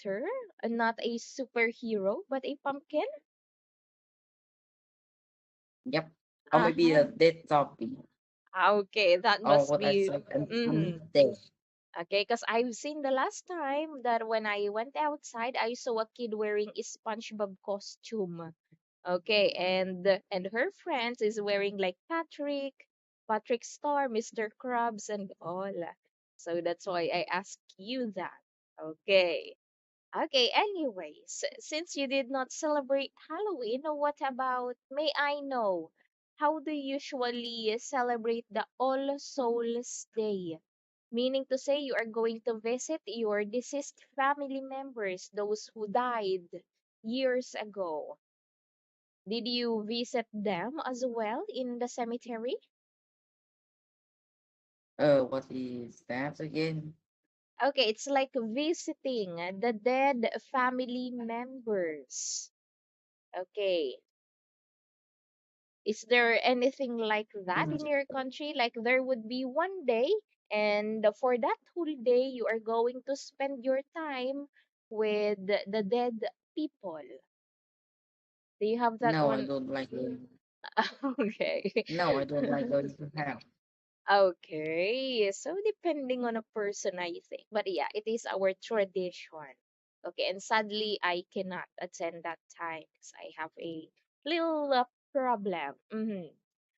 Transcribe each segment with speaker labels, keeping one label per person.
Speaker 1: character, not a superhero, but a pumpkin?
Speaker 2: Yep. Or maybe
Speaker 1: Uh-huh.
Speaker 2: a dead zombie.
Speaker 1: Okay, that
Speaker 2: Or
Speaker 1: must
Speaker 2: what I
Speaker 1: be.
Speaker 2: say, an
Speaker 1: Mm-hmm.
Speaker 2: undead.
Speaker 1: Okay, because I've seen the last time that when I went outside, I saw a kid wearing a SpongeBob costume. Okay, and her friends is wearing like Patrick Star, Mr. Krabs, and all. So that's why I asked you that. Okay. Okay, anyways, since you did not celebrate Halloween, what about, may I know, how do you usually celebrate the All Souls Day? Meaning to say you are going to visit your deceased family members, those who died years ago. Did you visit them as well in the cemetery?
Speaker 2: What is that again?
Speaker 1: Okay, it's like visiting the dead family members. Okay. Is there anything like that in
Speaker 2: Mm,
Speaker 1: your country? Like there would be one day, and for that whole day, you are going to spend your time with the dead people. Do you have that
Speaker 2: No, I
Speaker 1: one?
Speaker 2: don't like going.
Speaker 1: Okay.
Speaker 2: No, I don't like going to house.
Speaker 1: Okay. So depending on a person, I think. But yeah, it is our tradition. Okay. And sadly, I cannot attend that time because I have a little problem.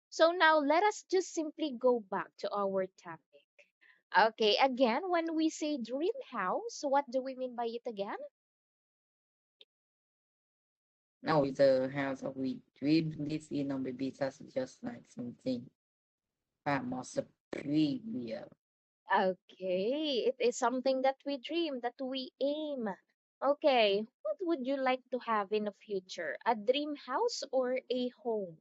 Speaker 1: So now let us just simply go back to our topic. Okay. Again, when we say dream house, what do we mean by it again?
Speaker 2: No, it's a house of we dream live in, or maybe that's just like something far more superior.
Speaker 1: Okay, it is something that we dream, that we aim. Okay, what would you like to have in the future? A dream house or a home?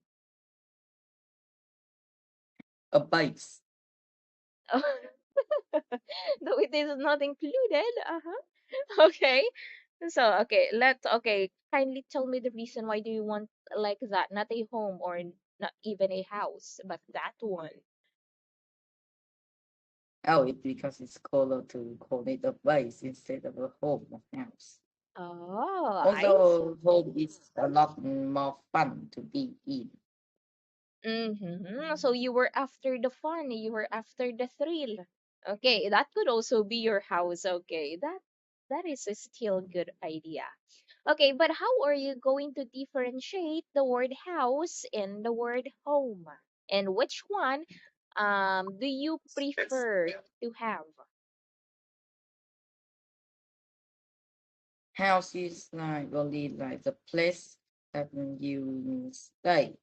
Speaker 2: A base.
Speaker 1: Though it is not included. Uh-huh. Okay. So, okay, kindly tell me the reason why do you want like that, not a home or not even a house, but that one.
Speaker 2: Oh, it's because it's cooler to call it a base instead of a home or house.
Speaker 1: Oh, I see.
Speaker 2: Although home is a lot more fun to be in.
Speaker 1: So you were after the fun, you were after the thrill. Okay, that could also be your house. Okay, that is a still good idea. Okay, but how are you going to differentiate the word house and the word home? And which one do you prefer to have?
Speaker 2: House is like only like the place that you stay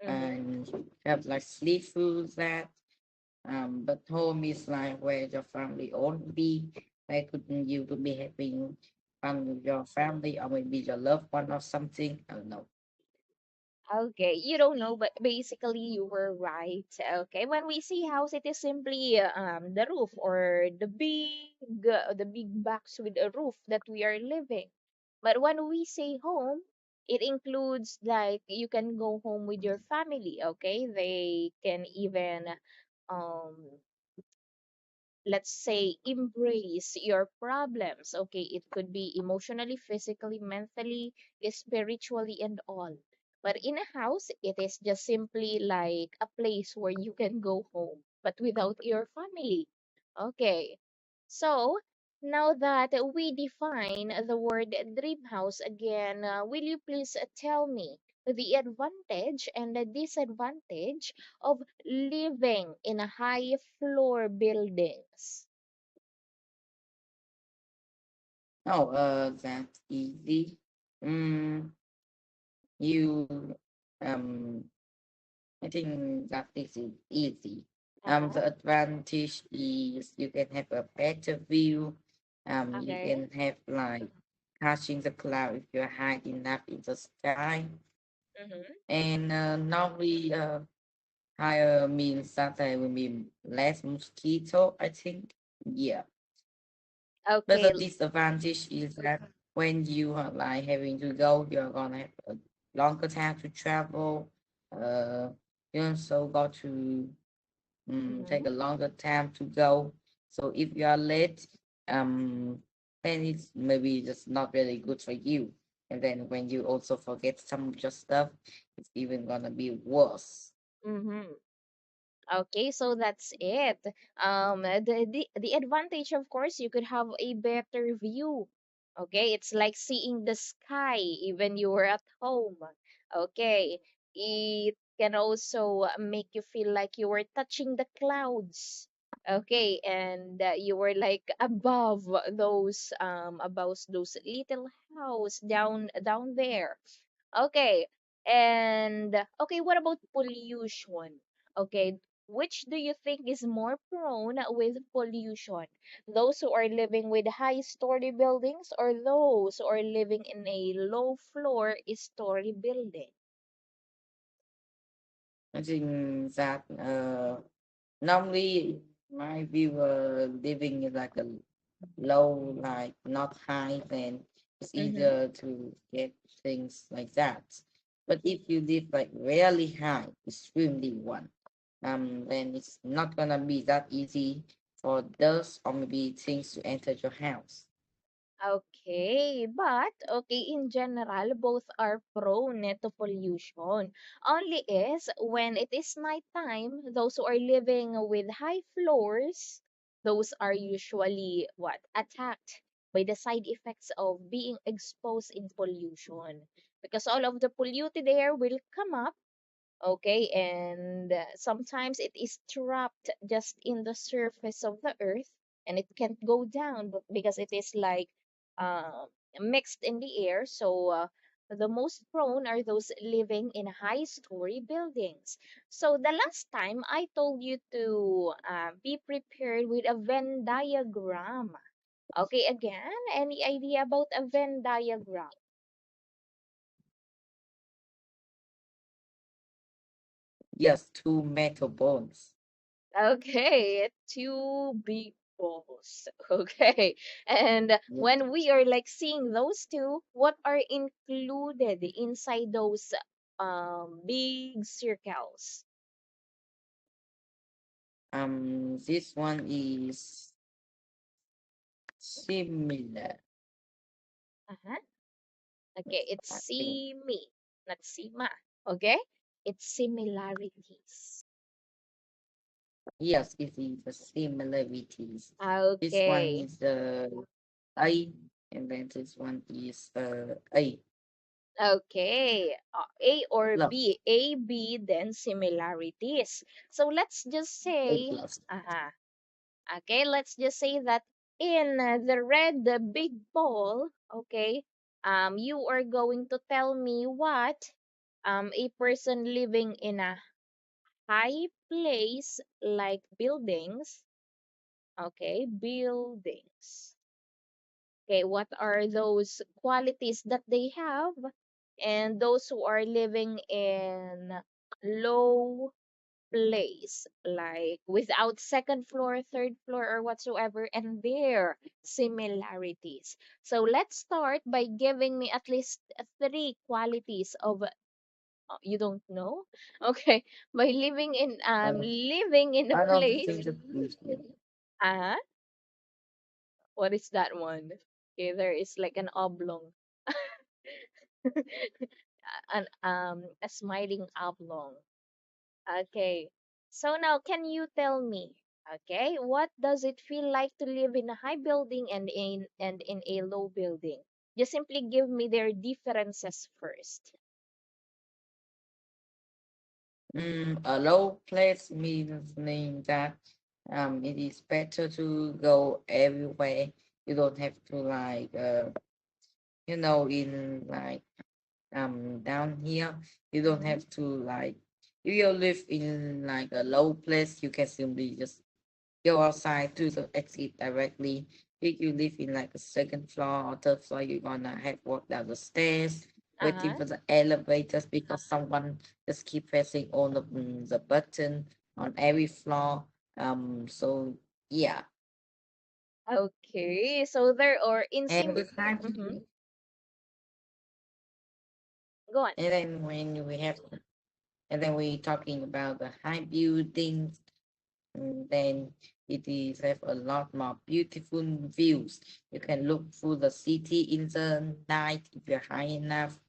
Speaker 1: Mm-hmm.
Speaker 2: and have like sleep food that. But home is like where your family all be. Where could you to be having fun with your family or maybe your loved one or something. I don't know.
Speaker 1: Okay, you don't know, but basically you were right. Okay, when we see house, it is simply the roof or the big box with a roof that we are living. But when we say home, it includes like you can go home with your family. Okay, they can even um let's say embrace your problems. Okay, it could be emotionally, physically, mentally, spiritually, and all. But in a house, it is just simply like a place where you can go home but without your family. Okay, so now that we define the word dream house again, will you please tell me the advantage and the disadvantage of living in a high floor buildings?
Speaker 2: Oh, that's easy. Mm, you I think that this is easy.
Speaker 1: Uh-huh.
Speaker 2: The advantage is you can have a better view. You
Speaker 1: Okay.
Speaker 2: can have like catching the cloud if you're high enough in the sky.
Speaker 1: Mm-hmm.
Speaker 2: And normally, higher means that there will be less mosquito, I think. Yeah. But
Speaker 1: Okay.
Speaker 2: the disadvantage is that when you are like having to go, you're gonna have a longer time to travel. Uh, you also got to take
Speaker 1: Mm-hmm.
Speaker 2: a longer time to go. So if you are late, um, then it's maybe just not really good for you. And then when you also forget some of your stuff, it's even gonna be worse.
Speaker 1: Mm-hmm. Okay, so that's it. The advantage, of course, you could have a better view. Okay, it's like seeing the sky even you were at home. Okay, it can also make you feel like you were touching the clouds. Okay, and you were like above those little house down there. Okay. And okay, what about pollution? Okay, which do you think is more prone with pollution? Those who are living with high-story buildings or those who are living in a low-floor story building?
Speaker 2: I think that normally my view living in like a low, like not high, then it's
Speaker 1: Mm-hmm.
Speaker 2: easier to get things like that. But if you live like really high, extremely one, then it's not gonna be that easy for dust or maybe things to enter your house.
Speaker 1: Okay, but okay, in general, both are prone to pollution. Only is when it is nighttime, those who are living with high floors, those are usually what? Attacked by the side effects of being exposed in pollution. Because all of the polluted air will come up. Okay, and sometimes it is trapped just in the surface of the earth and it can't go down because it is like uh, mixed in the air. So the most prone are those living in high story buildings. So the last time I told you to be prepared with a Venn diagram. Okay, again, any idea about a Venn diagram?
Speaker 2: Yes, two metal bones.
Speaker 1: Okay, two big balls. Okay. And
Speaker 2: Yes.
Speaker 1: when we are like seeing those two, what are included inside those big circles?
Speaker 2: This one is similar,
Speaker 1: Uh-huh. Okay, it's
Speaker 2: I think.
Speaker 1: simi, not sima. Okay? It's similarities.
Speaker 2: Yes, it is the similarities. This one
Speaker 1: Okay.
Speaker 2: is A, and then this one is A.
Speaker 1: Okay. A or
Speaker 2: Love,
Speaker 1: B? A, B, then similarities. So let's just
Speaker 2: A
Speaker 1: say,
Speaker 2: plus.
Speaker 1: uh-huh. Okay, let's just say that in the red the big ball, okay, you are going to tell me what a person living in a high place like buildings, okay, buildings. Okay, what are those qualities that they have? And those who are living in low place, like without second floor, third floor, or whatsoever, and their similarities. So let's start by giving me at least three qualities of you don't know? Okay, by
Speaker 2: Uh,
Speaker 1: living in a
Speaker 2: I don't
Speaker 1: place.
Speaker 2: think that is
Speaker 1: Uh-huh. What is that one? Okay, there is like an oblong. A smiling oblong. Okay. So now can you tell me, okay, what does it feel like to live in a high building and in a low building? Just simply give me their differences first.
Speaker 2: a low place means that it is better to go everywhere. You don't have to like in like down here you don't
Speaker 1: Mm-hmm.
Speaker 2: have to like if you live in like a low place you can simply just go outside to the exit directly. If you live in like a second floor or third floor, you're gonna have to walk down the stairs, waiting
Speaker 1: Uh-huh.
Speaker 2: for the elevators because someone just keep pressing all of the button on every floor. So yeah,
Speaker 1: Okay. So there are
Speaker 2: and the time,
Speaker 1: mm-hmm. Go on.
Speaker 2: and then when we have, and then we talking about the high buildings, then It is have a lot more beautiful views. You can look through the city in the night if you're high enough.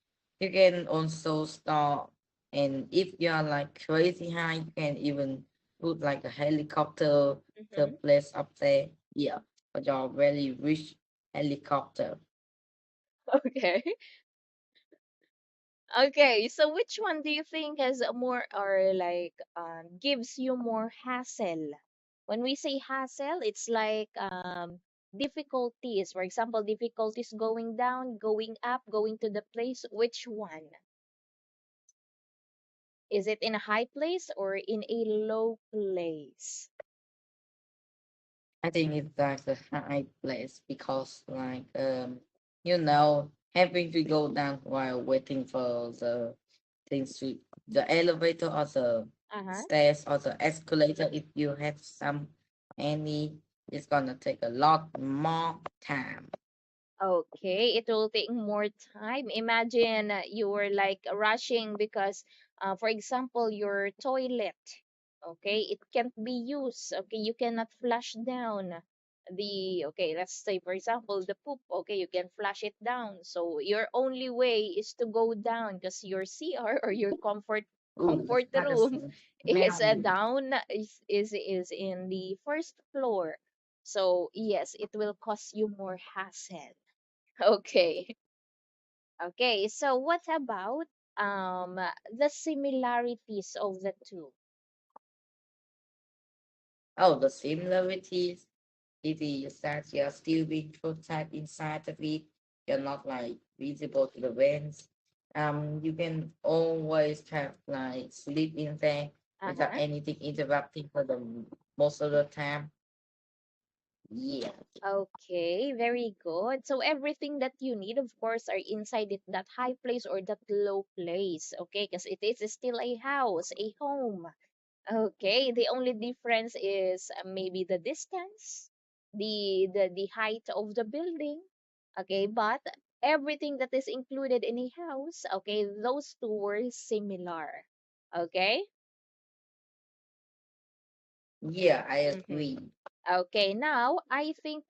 Speaker 2: You can also start, and if you are like crazy high, you can even put like a helicopter to
Speaker 1: Mm-hmm.
Speaker 2: place up there. Yeah, but you're very rich helicopter.
Speaker 1: Okay. Okay, so which one do you think has a more or like gives you more hassle? When we say hassle, it's like difficulties. For example, difficulties going down, going up, going to the place. Which one? Is it in a high place or in a low place?
Speaker 2: I think it's like a high place because you know having to go down while waiting for the things to the elevator or the
Speaker 1: Uh-huh.
Speaker 2: stairs or the escalator if you have some any it's gonna take a lot more time.
Speaker 1: Okay, it will take more time. Imagine you were like rushing because, for example, your toilet, okay, it can't be used. Okay, you cannot flush down okay, let's say, for example, the poop, okay, you can flush it down. So your only way is to go down because your CR or your
Speaker 2: Ooh,
Speaker 1: comfort
Speaker 2: that is
Speaker 1: room is
Speaker 2: very
Speaker 1: down, is in the first floor. So yes, it will cause you more hassle. Okay. Okay. So what about the similarities of the two?
Speaker 2: oh the similarities. It is that you're still being protected inside of it. You're not like visible to the winds. You can always have like sleep in there without
Speaker 1: Uh-huh.
Speaker 2: anything interrupting for the most of the time. Yeah.
Speaker 1: Okay, very good. So everything that you need, of course, are inside that high place or that low place. Okay, because it is still a house, a home. Okay, the only difference is maybe the distance, the height of the building. Okay, but everything that is included in a house, okay, those two were similar. Okay?
Speaker 2: Yeah, I
Speaker 1: Mm-hmm.
Speaker 2: agree.
Speaker 1: Okay, now I think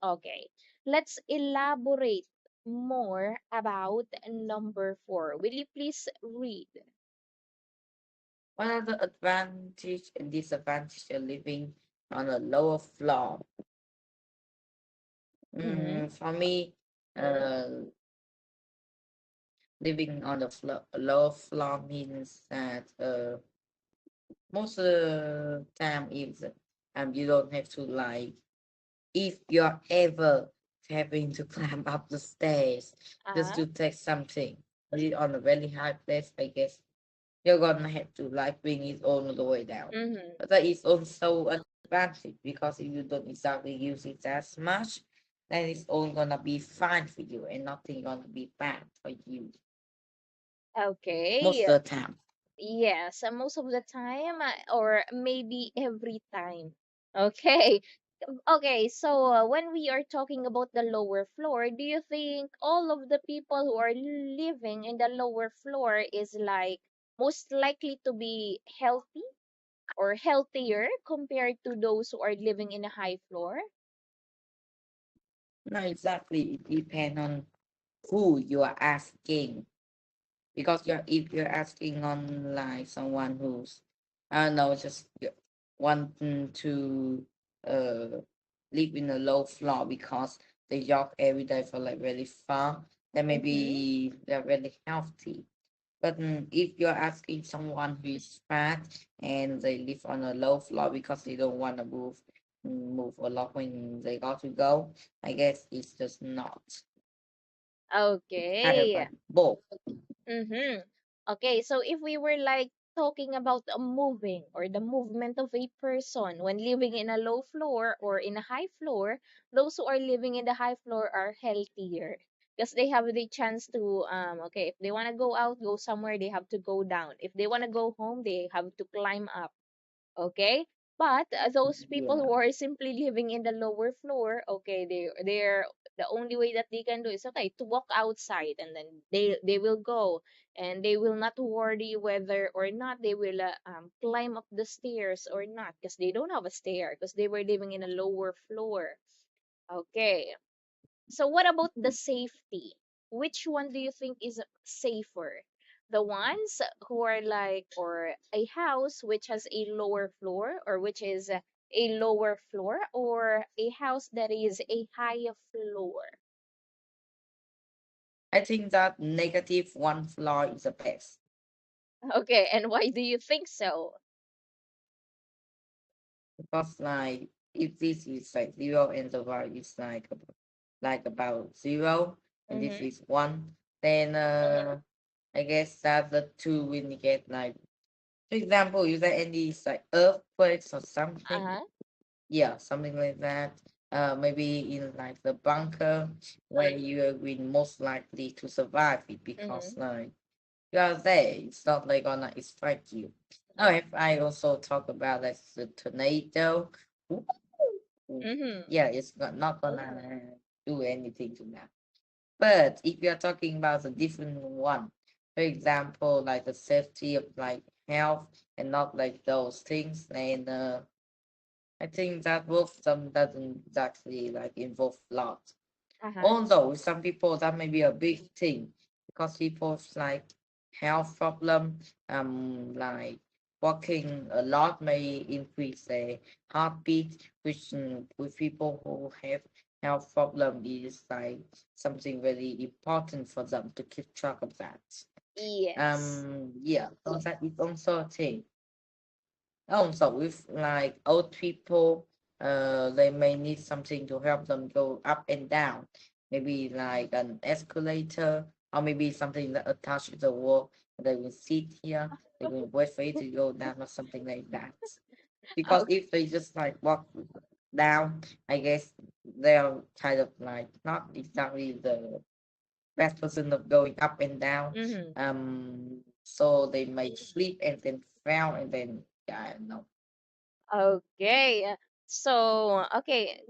Speaker 1: okay, let's elaborate more about number four. Will you please read?
Speaker 2: One of the advantage and disadvantage of living on a lower floor.
Speaker 1: Mm-hmm.
Speaker 2: For me, uh, living on the lower floor means that most of the time is you don't have to like if you're ever having to climb up the stairs just
Speaker 1: Uh-huh.
Speaker 2: to take something on a very high place, I guess you're gonna have to like bring it all the way down.
Speaker 1: Mm-hmm.
Speaker 2: But that is also an advantage because if you don't exactly use it as much, then it's all gonna be fine for you and nothing gonna be bad for you most
Speaker 1: Okay.
Speaker 2: of the time.
Speaker 1: Yes, most of the time, or maybe every time. Okay. Okay, so when we are talking about the lower floor, do you think all of the people who are living in the lower floor is like most likely to be healthy or healthier compared to those who are living in a high floor?
Speaker 2: Not exactly. It depends on who you are asking. Because if you're asking on like someone who's I don't know, just wanting to uh live in a low floor because they jog every day for like really far, then
Speaker 1: Mm-hmm.
Speaker 2: maybe they're really healthy. But if you're asking someone who is fat and they live on a low floor because they don't want to move a lot when they got to go, I guess it's just not. It's kind of
Speaker 1: Okay.
Speaker 2: like both.
Speaker 1: Mm-hmm. Okay, so if we were like talking about a moving or the movement of a person when living in a low floor or in a high floor, those who are living in the high floor are healthier because they have the chance to okay, if they want to go out, go somewhere, they have to go down. If they want to go home, they have to climb up. Okay? But those people
Speaker 2: Yeah.
Speaker 1: who are simply living in the lower floor, okay, they're The only way that they can do is okay to walk outside, and then they will go, and they will not worry whether or not they will climb up the stairs or not, because they don't have a stair because they were living in a lower floor. Okay, so what about the safety? Which one do you think is safer? The ones who are like, or a house which has a lower floor, or which is a lower floor, or a house that is a higher floor?
Speaker 2: I think that negative one floor is the best
Speaker 1: Okay, and why do you think so?
Speaker 2: because like if this is like zero and the value is like about zero and this
Speaker 1: Mm-hmm.
Speaker 2: is one, then I guess that the two will get like, for example, is there any like earthquakes or something?
Speaker 1: Uh-huh.
Speaker 2: Yeah, something like that. Maybe in like the bunker where you will most likely to survive it because
Speaker 1: Mm-hmm.
Speaker 2: like you are there. It's not like gonna strike you. Now, if I also talk about like the tornado, ooh,
Speaker 1: Mm-hmm.
Speaker 2: yeah, it's not gonna do anything to that. But if you're talking about a different one, for example, like the safety of like health and not like those things, then I think that both of them doesn't exactly like involve a lot.
Speaker 1: Uh-huh.
Speaker 2: Although some people that may be a big thing because people's like health problem, like walking a lot may increase their heartbeat, which with people who have health problem is like something very important for them to keep track of that.
Speaker 1: Yes.
Speaker 2: Yeah, so that is also a thing. Also, with like old people, they may need something to help them go up and down. Maybe like an escalator, or maybe something that attached to the wall. They will sit here, they will wait for it to go down, or something like that. Because
Speaker 1: Okay.
Speaker 2: if they just like walk down, I guess they're kind of like not exactly the best person of going up and down.
Speaker 1: Mm-hmm.
Speaker 2: So they may sleep and then fell and then yeah, I don't know.
Speaker 1: Okay. So, okay,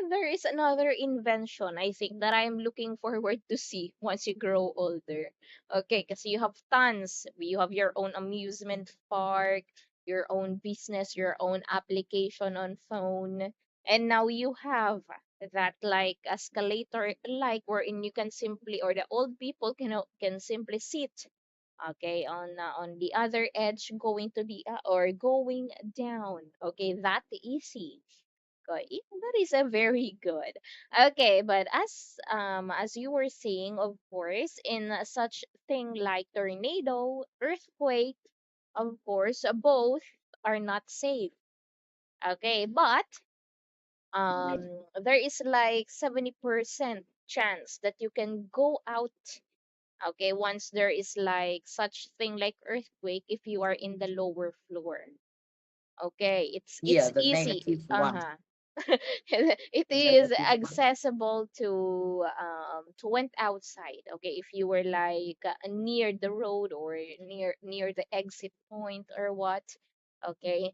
Speaker 1: there is another invention I think that I'm looking forward to see once you grow older. Okay, because you have tons. You have your own amusement park, your own business, your own application on phone, and now you have that like escalator like wherein you can simply, or the old people can simply sit, okay, on the other edge, going to the or going down, okay, that easy. Okay, that is a very good. Okay, but as you were saying, of course, in such thing like tornado, earthquake, of course, both are not safe. Okay, but um there is like 70% chance that you can go out, okay, once there is like such thing like earthquake, if you are in the lower floor. Okay,
Speaker 2: Yeah,
Speaker 1: it's
Speaker 2: the
Speaker 1: easy.
Speaker 2: negative one.
Speaker 1: Uh-huh. It
Speaker 2: The
Speaker 1: is
Speaker 2: negative one.
Speaker 1: accessible to went outside, okay, if you were like near the road or near the exit point or what. Okay,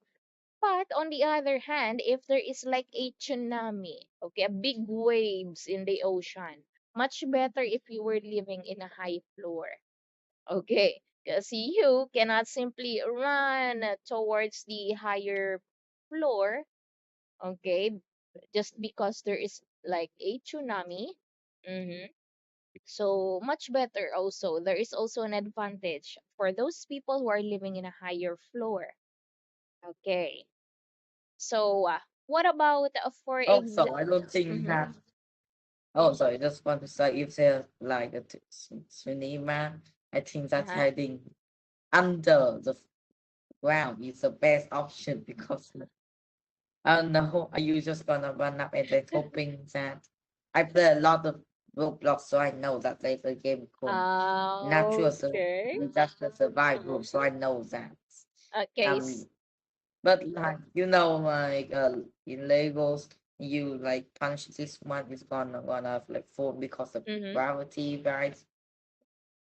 Speaker 1: but on the other hand, if there is like a tsunami, okay, a big waves in the ocean, much better if you were living in a high floor. Okay, because you cannot simply run towards the higher floor, okay, just because there is like a tsunami. Mm-hmm. So much better also. There is also an advantage for those people who are living in a higher floor. Okay, so what about for
Speaker 2: Also, I don't think
Speaker 1: mm-hmm.
Speaker 2: that. Also, I just want to say if there's like a tsunami, I think that
Speaker 1: Uh-huh.
Speaker 2: hiding under the ground is the best option because I don't know, are you just gonna run up and then hoping that I play a lot of Roblox, so I know that there's a game called
Speaker 1: Okay.
Speaker 2: Disaster Survival, so I know that.
Speaker 1: Okay.
Speaker 2: Um, but like like in Legos, you like punch this one is gonna like fall because of
Speaker 1: Mm-hmm.
Speaker 2: gravity, right?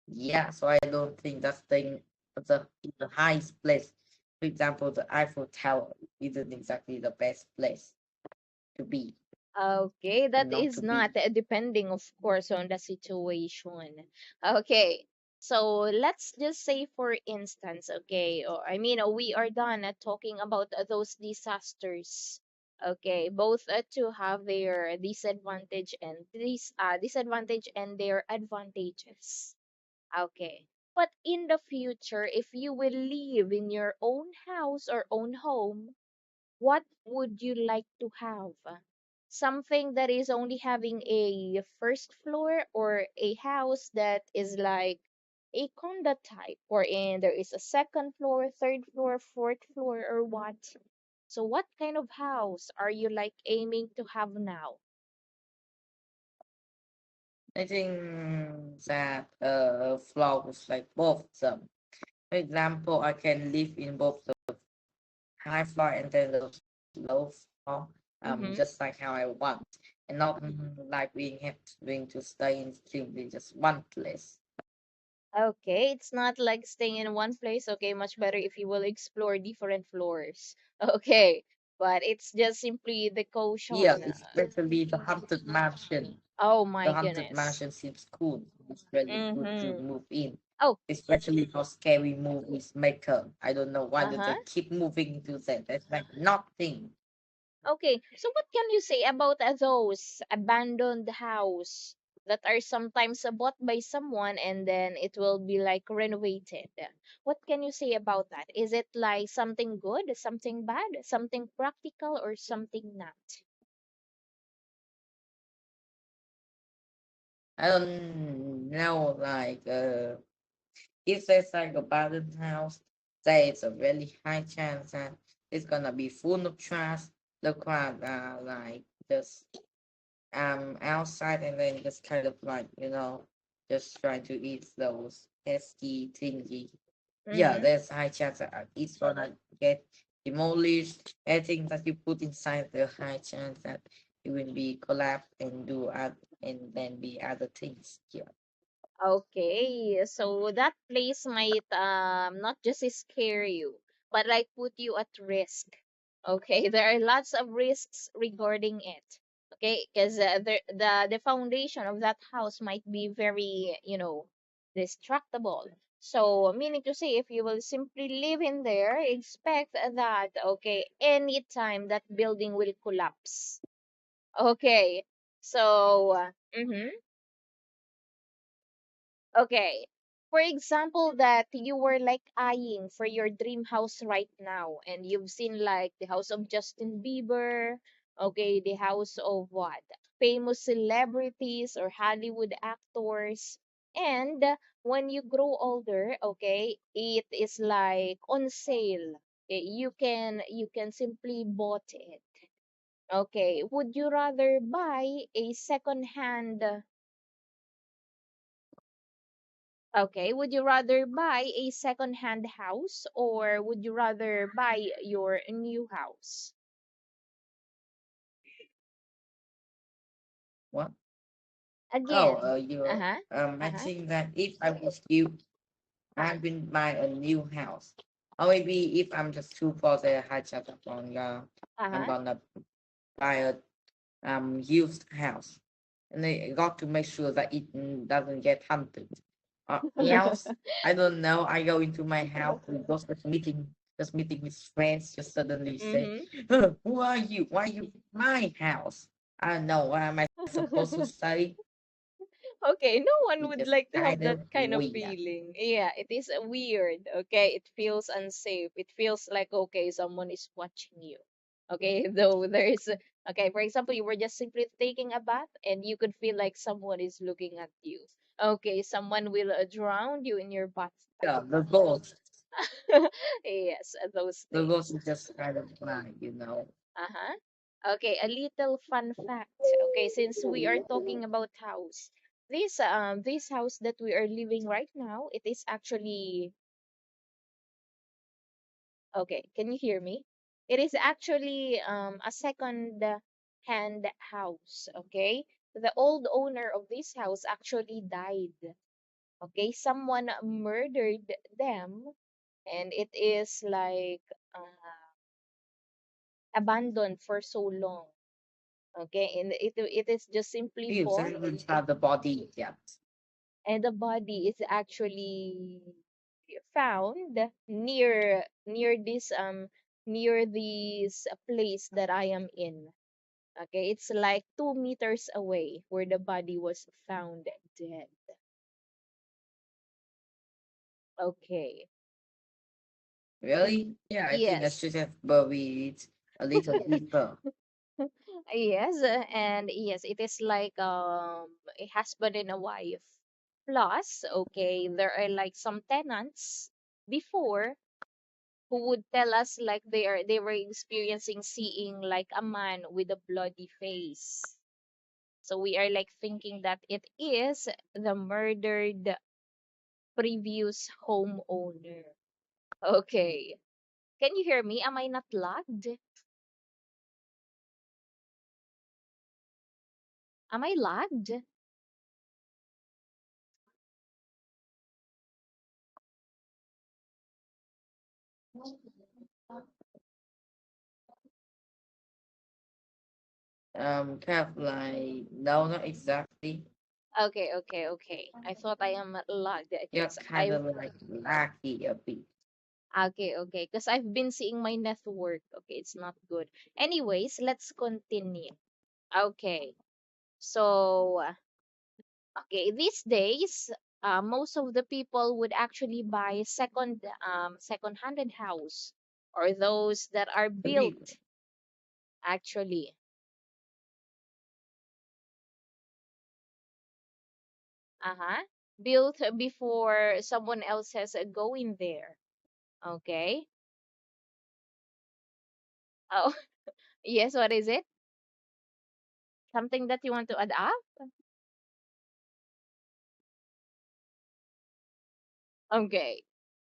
Speaker 2: Yeah, so I don't think that's the highest place. For example, the Eiffel Tower isn't exactly the best place to be.
Speaker 1: Okay, that
Speaker 2: not
Speaker 1: is
Speaker 2: to
Speaker 1: not
Speaker 2: be.
Speaker 1: depending, of course, on the situation. Okay, so let's just say, for instance, okay, or I mean, we are done talking about those disasters. Okay, both to have their disadvantage and disadvantage and their advantages. Okay. But in the future, if you will live in your own house or own home, what would you like to have? Something that is only having a first floor, or a house that is like a condo type, wherein there is a second floor, third floor, fourth floor, or what? So what kind of house are you like aiming to have now?
Speaker 2: I think that flows like both of them. For example, I can live in both the high floor and then the low floor,
Speaker 1: Mm-hmm.
Speaker 2: just like how I want, and not like being to stay in simply just one place.
Speaker 1: Okay, it's not like staying in one place. Okay, much better if you will explore different floors. Okay, but it's just simply the
Speaker 2: Yeah,
Speaker 1: caution.
Speaker 2: especially the haunted mansion.
Speaker 1: Oh
Speaker 2: The
Speaker 1: my
Speaker 2: haunted
Speaker 1: goodness.
Speaker 2: mansion seems cool. It's really good to
Speaker 1: Mm-hmm.
Speaker 2: move in.
Speaker 1: Oh,
Speaker 2: Especially for scary movies maker. I don't know why do
Speaker 1: uh-huh.
Speaker 2: they keep moving into that. That's like nothing.
Speaker 1: Okay, so what can you say about those abandoned house that are sometimes bought by someone and then it will be like renovated? What can you say about that? Is it like something good, something bad, something practical, or something not?
Speaker 2: I don't know, like if there's like a abandoned house, there is a really high chance that it's gonna be full of trash. The crowd are like just outside and then just kind of like, just trying to eat those pesky thingy. Yeah,
Speaker 1: Mm-hmm.
Speaker 2: there's high chance that it's gonna get demolished. Anything that you put inside, the high chance that it will be collapsed and and then be other things. Yeah.
Speaker 1: Okay, so that place might not just scare you, but like put you at risk. Okay, there are lots of risks regarding it. Okay, because the foundation of that house might be very, destructible. So, meaning to say, if you will simply live in there, expect that, okay, anytime that building will collapse. Okay, so. Mhm. Okay. For example, that you were like eyeing for your dream house right now, and you've seen like the house of Justin Bieber, okay, the house of what? Famous celebrities or Hollywood actors. And when you grow older, okay, it is like on sale. You can simply bought it. Okay. Would you rather buy a second hand? Okay, would you rather buy a second-hand house, or would you rather buy your new house?
Speaker 2: What? Oh,
Speaker 1: Again.
Speaker 2: you're
Speaker 1: Uh-huh.
Speaker 2: I
Speaker 1: Uh-huh.
Speaker 2: think that if I was you, I will buy a new house. Or maybe if I'm just too for the high chance I'm
Speaker 1: Uh-huh.
Speaker 2: gonna buy a used house, and they got to make sure that it doesn't get hunted. Else, I don't know. I go into my house, we go just meeting with friends, just suddenly say,
Speaker 1: Mm-hmm.
Speaker 2: "Huh, who are you? Why are you in my house?" I don't know. What am I supposed to say?
Speaker 1: Okay, no one
Speaker 2: It's
Speaker 1: would
Speaker 2: just
Speaker 1: like to have
Speaker 2: kind
Speaker 1: that
Speaker 2: of
Speaker 1: kind of
Speaker 2: weird.
Speaker 1: feeling. Yeah, it is weird. Okay, it feels unsafe. It feels like, okay, someone is watching you. Okay, though okay, for example, you were just simply taking a bath and you could feel like someone is looking at you. Okay, someone will drown you in your bathtub.
Speaker 2: Yeah, the ghost.
Speaker 1: Yes, those
Speaker 2: The
Speaker 1: things.
Speaker 2: ghost is just kind of like.
Speaker 1: Uh-huh. Okay, a little fun fact. Okay, since we are talking about house, this house that we are living right now, it is actually okay. Can you hear me? It is actually a second hand house. Okay, the old owner of this house actually died. Okay, someone murdered them, and it is like abandoned for so long. Okay, and it is just simply
Speaker 2: Views, I
Speaker 1: for,
Speaker 2: haven't had the body yet.
Speaker 1: and the body is actually found near this place that I am in. Okay, it's like 2 meters away where the body was found dead. Okay.
Speaker 2: Really? Yeah, I think I
Speaker 1: Yes.
Speaker 2: should have buried a little deeper.
Speaker 1: Yes, and yes, it is like a husband and a wife. Plus, okay, there are like some tenants before who would tell us like they were experiencing seeing like a man with a bloody face. So we are like thinking that it is the murdered previous homeowner. Okay. Can you hear me? Am I not lagged? Am I lagged?
Speaker 2: Kind of like, no, not exactly.
Speaker 1: Okay, okay, okay. I thought I am lagged
Speaker 2: You're
Speaker 1: because
Speaker 2: kind
Speaker 1: I've
Speaker 2: of like lucky a bit.
Speaker 1: okay, okay, because I've been seeing my network. Okay, it's not good. Anyways, let's continue. Okay. So, okay, these days, most of the people would actually buy second-handed house or those that are
Speaker 2: A bit.
Speaker 1: built actually. Uh-huh. Built before someone else has go in there. Okay. Oh, yes, what is it? Something that you want to add up? Okay.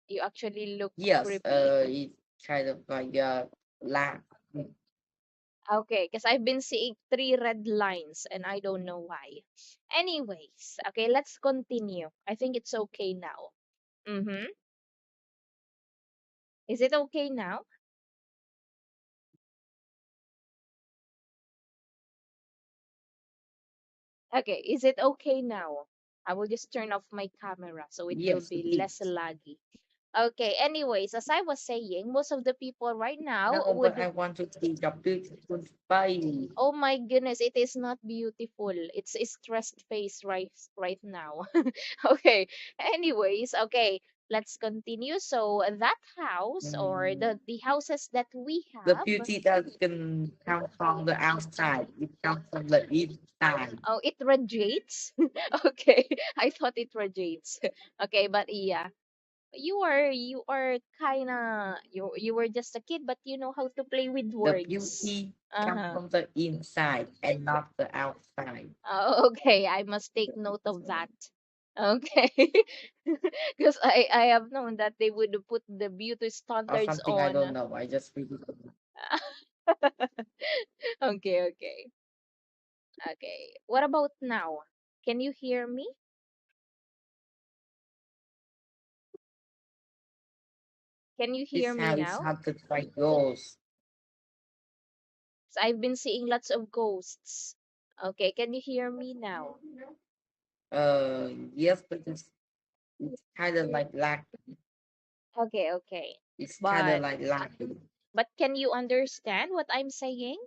Speaker 1: You actually look
Speaker 2: Yes,
Speaker 1: creepy.
Speaker 2: it's kind of like lack.
Speaker 1: Okay, because I've been seeing three red lines and I don't know why. Anyways, okay, let's continue. I think it's okay now. Mm-hmm. Is it okay now? Okay, is it okay now? I will just turn off my camera so it will
Speaker 2: Yes,
Speaker 1: be
Speaker 2: it
Speaker 1: less
Speaker 2: is.
Speaker 1: laggy. Okay, anyways, as I was saying, most of the people right now
Speaker 2: No, but
Speaker 1: would,
Speaker 2: I want to see the beautiful body.
Speaker 1: oh my goodness, it is not beautiful. It's a stressed face right now. Okay. Anyways, okay, let's continue. So that house or
Speaker 2: Mm,
Speaker 1: the houses that we
Speaker 2: the
Speaker 1: have,
Speaker 2: beauty that can come from the outside, it comes from the inside.
Speaker 1: oh, it radiates. Okay, I thought it radiates. Okay, but yeah, you are kind of you were just a kid, but you know how to play with
Speaker 2: The
Speaker 1: words.
Speaker 2: beauty comes
Speaker 1: Uh-huh.
Speaker 2: from the inside and not the outside.
Speaker 1: Oh, okay, I must take note of that. Okay. Because I have known that they would put the beauty
Speaker 2: Or
Speaker 1: standards
Speaker 2: something I don't
Speaker 1: on.
Speaker 2: know. I just really
Speaker 1: Okay, okay. Okay. What about now? Can you hear me? Can you hear
Speaker 2: this
Speaker 1: me
Speaker 2: how it's
Speaker 1: now?
Speaker 2: haunted by ghosts.
Speaker 1: 'Cause I've been seeing lots of ghosts. Okay, can you hear me now?
Speaker 2: Yes, but it's kind of like lack.
Speaker 1: Okay, okay.
Speaker 2: It's kind of
Speaker 1: But
Speaker 2: like lacking.
Speaker 1: can you understand what I'm saying?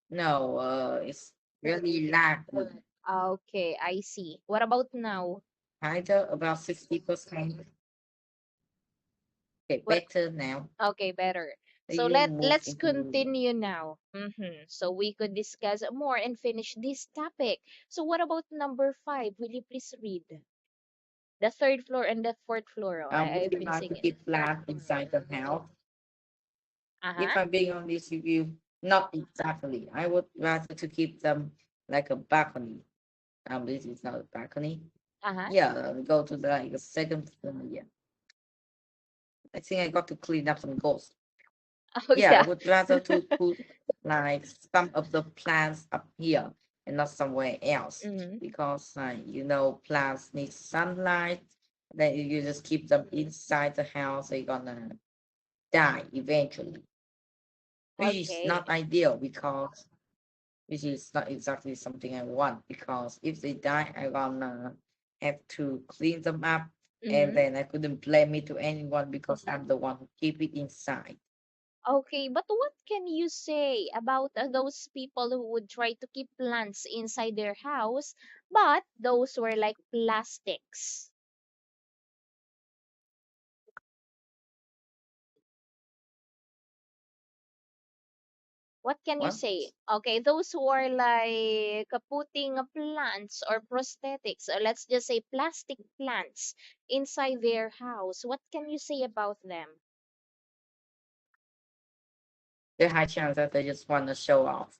Speaker 2: No, it's really lacking.
Speaker 1: Okay, I see. What about now?
Speaker 2: Kind of about 60%. Okay,
Speaker 1: What
Speaker 2: better now.
Speaker 1: okay, better. So
Speaker 2: You move
Speaker 1: let's
Speaker 2: into
Speaker 1: continue now. So we could discuss more and finish this topic. So what about number 5? Will you please read? The third floor and the fourth floor. Oh,
Speaker 2: would
Speaker 1: I've
Speaker 2: you
Speaker 1: been
Speaker 2: like to
Speaker 1: seeing it.
Speaker 2: keep plants inside the house?
Speaker 1: Uh-huh.
Speaker 2: If I'm being honest with you, not exactly. I would rather to keep them like a balcony. This is not a balcony.
Speaker 1: Uh-huh.
Speaker 2: Yeah, go to the like the second floor. Yeah, I think I got to clean up some ghosts.
Speaker 1: Oh
Speaker 2: Yeah, I
Speaker 1: yeah.
Speaker 2: would rather to put like some of the plants up here and not somewhere else
Speaker 1: Mm-hmm.
Speaker 2: because plants need sunlight. Then you just keep them inside the house. They're gonna die eventually, which is
Speaker 1: Okay.
Speaker 2: not ideal because which is not exactly something I want because if they die, I'm gonna have to clean them up, and
Speaker 1: Mm-hmm.
Speaker 2: then I couldn't blame it to anyone because I'm the one who keep it inside.
Speaker 1: Okay, but what can you say about those people who would try to keep plants inside their house, but those were like plastics? What can you
Speaker 2: What?
Speaker 1: say? Okay, those who are like putting plants or prosthetics, or let's just say plastic plants inside their house, what can you say about them?
Speaker 2: The high chance that they just want to show off.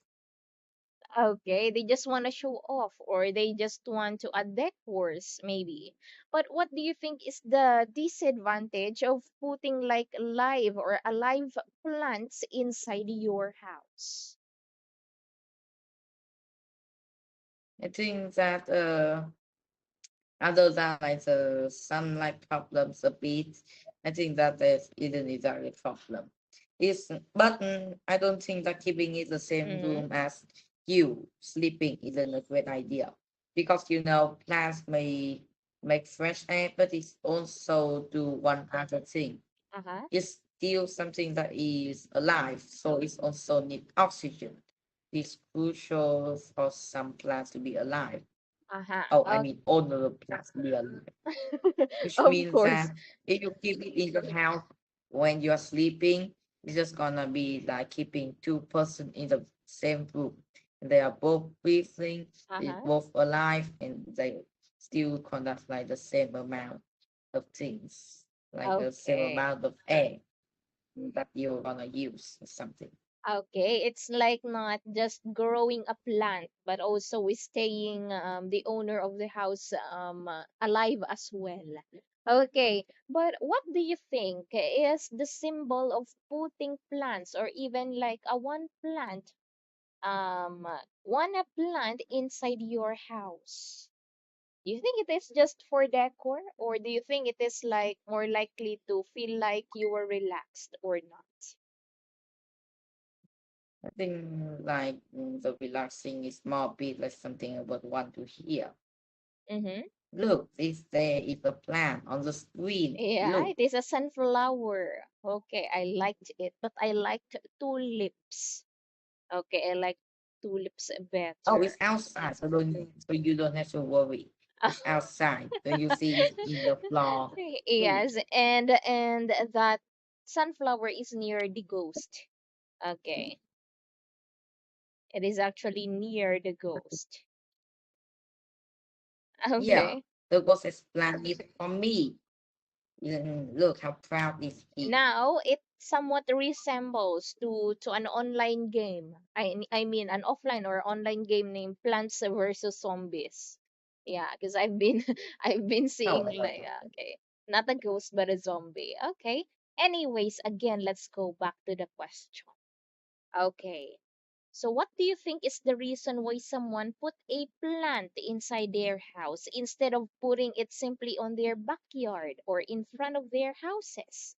Speaker 1: Okay, they just want to show off, or they just want to add decors, maybe. But what do you think is the disadvantage of putting like live or alive plants inside your house?
Speaker 2: I think that other than like the sunlight problems a bit, I think that there's isn't exactly a problem. It's but I don't think that keeping it the same
Speaker 1: Mm-hmm.
Speaker 2: room as you sleeping isn't a great idea because plants may make fresh air, but it's also do one other thing.
Speaker 1: Uh-huh.
Speaker 2: It's still something that is alive, so it's also need oxygen. It's crucial for some plants to be alive.
Speaker 1: Uh-huh.
Speaker 2: Oh, I mean, all the plants to be alive, which
Speaker 1: Of
Speaker 2: means
Speaker 1: course.
Speaker 2: that if you keep it in your house when you're sleeping, it's just gonna be like keeping two-person in the same room. They are both breathing, they're
Speaker 1: Uh-huh.
Speaker 2: both alive, and they still conduct like the same amount of things, like the same
Speaker 1: Okay.
Speaker 2: amount of air that you're gonna use or something.
Speaker 1: Okay, it's like not just growing a plant, but also staying the owner of the house alive as well. Okay, but what do you think is the symbol of putting plants or even like a um one plant inside your house? Do you think it is just for decor, or do you think it is like more likely to feel like you were relaxed or not?
Speaker 2: I think like the relaxing is more a bit like something I would want to hear.
Speaker 1: Mm-hmm.
Speaker 2: Look, this there is a plant on the screen.
Speaker 1: Yeah,
Speaker 2: Look.
Speaker 1: it is a sunflower. Okay, I liked it, but I liked tulips. Okay, I like tulips
Speaker 2: Oh,
Speaker 1: better.
Speaker 2: it's outside, so you don't have to worry. It's outside. So you see it's in the floor too.
Speaker 1: Yes, and that sunflower is near the ghost. Okay, it is actually near the ghost.
Speaker 2: Yeah,
Speaker 1: Okay.
Speaker 2: the ghost has planted it for me. Look how proud is he.
Speaker 1: Now it somewhat resembles to an online game. I mean an offline or online game named Plants vs Zombies. Yeah, because I've been I've been
Speaker 2: Oh,
Speaker 1: seeing
Speaker 2: I love
Speaker 1: like
Speaker 2: that.
Speaker 1: okay, not a ghost but a zombie. Okay. Anyways, again, let's go back to the question. Okay. So what do you think is the reason why someone put a plant inside their house instead of putting it simply on their backyard or in front of their houses?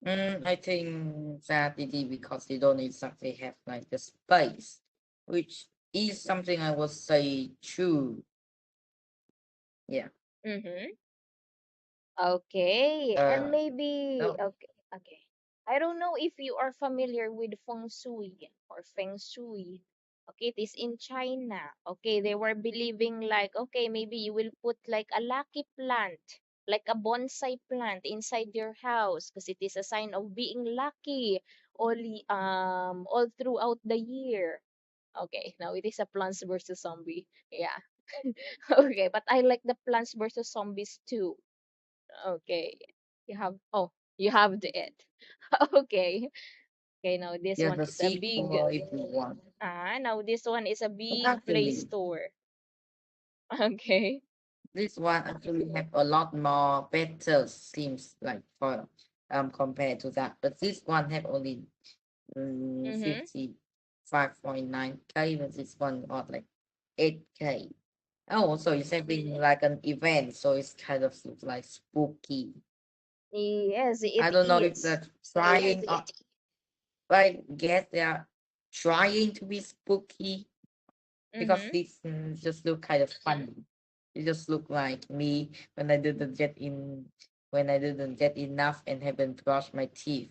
Speaker 2: I think that it is because they don't exactly have like the space, which is something I would say true. Yeah.
Speaker 1: Mm-hmm. Okay, and
Speaker 2: Uh,
Speaker 1: maybe
Speaker 2: no.
Speaker 1: okay, okay. I don't know if you are familiar with feng shui or feng shui. Okay, it is in China. Okay, they were believing like okay, maybe you will put like a lucky plant, like a bonsai plant inside your house because it is a sign of being lucky all throughout the year. Okay, now it is a Plants versus Zombie. Yeah. Okay, but I like the Plants versus Zombies too. Okay. You have the it. Okay. Okay, now this
Speaker 2: Yeah,
Speaker 1: one
Speaker 2: the
Speaker 1: is a big
Speaker 2: sequel if you want.
Speaker 1: now this one is a
Speaker 2: But
Speaker 1: big Play
Speaker 2: actually,
Speaker 1: Store. Okay.
Speaker 2: this one actually have a lot more better seems like for compared to that. But this one have only
Speaker 1: Mm-hmm.
Speaker 2: 55.9K, but this one got like 8K. Oh, so it's having like an event, so it's kind of looks like spooky.
Speaker 1: Yes, it
Speaker 2: I don't know if
Speaker 1: is.
Speaker 2: they're trying or I guess they are trying to be spooky because
Speaker 1: Mm-hmm.
Speaker 2: these just look kind of funny. They just look like me when I didn't get enough and haven't brushed my teeth.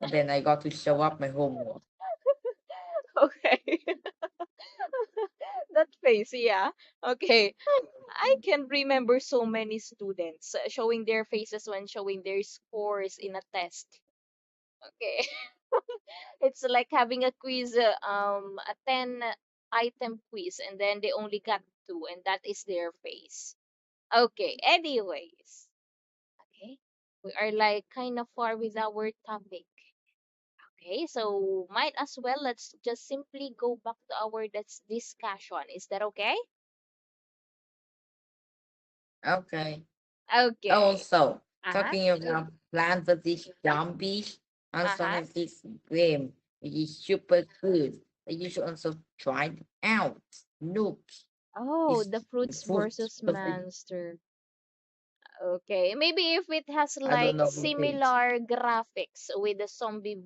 Speaker 2: And then I got to show up my homework.
Speaker 1: Okay. That face, yeah. Okay. I can remember so many students showing their faces when showing their scores in a test. Okay. It's like having a quiz, a 10 item quiz, and then they only got two, and that is their face. Okay, anyways. Okay. We are like kind of far with our topic. Okay, so might as well let's just simply go back to our discussion. Is that okay?
Speaker 2: Okay.
Speaker 1: Okay.
Speaker 2: Also,
Speaker 1: Uh-huh.
Speaker 2: talking about Plant vs. Zombies, also
Speaker 1: Uh-huh.
Speaker 2: have this game which is super good. You should also try it out. Noobs.
Speaker 1: Oh,
Speaker 2: It's
Speaker 1: the
Speaker 2: the
Speaker 1: Fruits
Speaker 2: food.
Speaker 1: versus Monster. Okay, maybe if it has
Speaker 2: I don't
Speaker 1: like
Speaker 2: know who thinks.
Speaker 1: similar graphics with the zombie,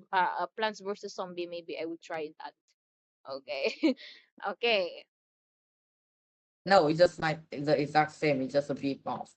Speaker 1: Plants versus Zombie, maybe I would try that. Okay. Okay.
Speaker 2: No, it's just like the exact same. It's just a bit off.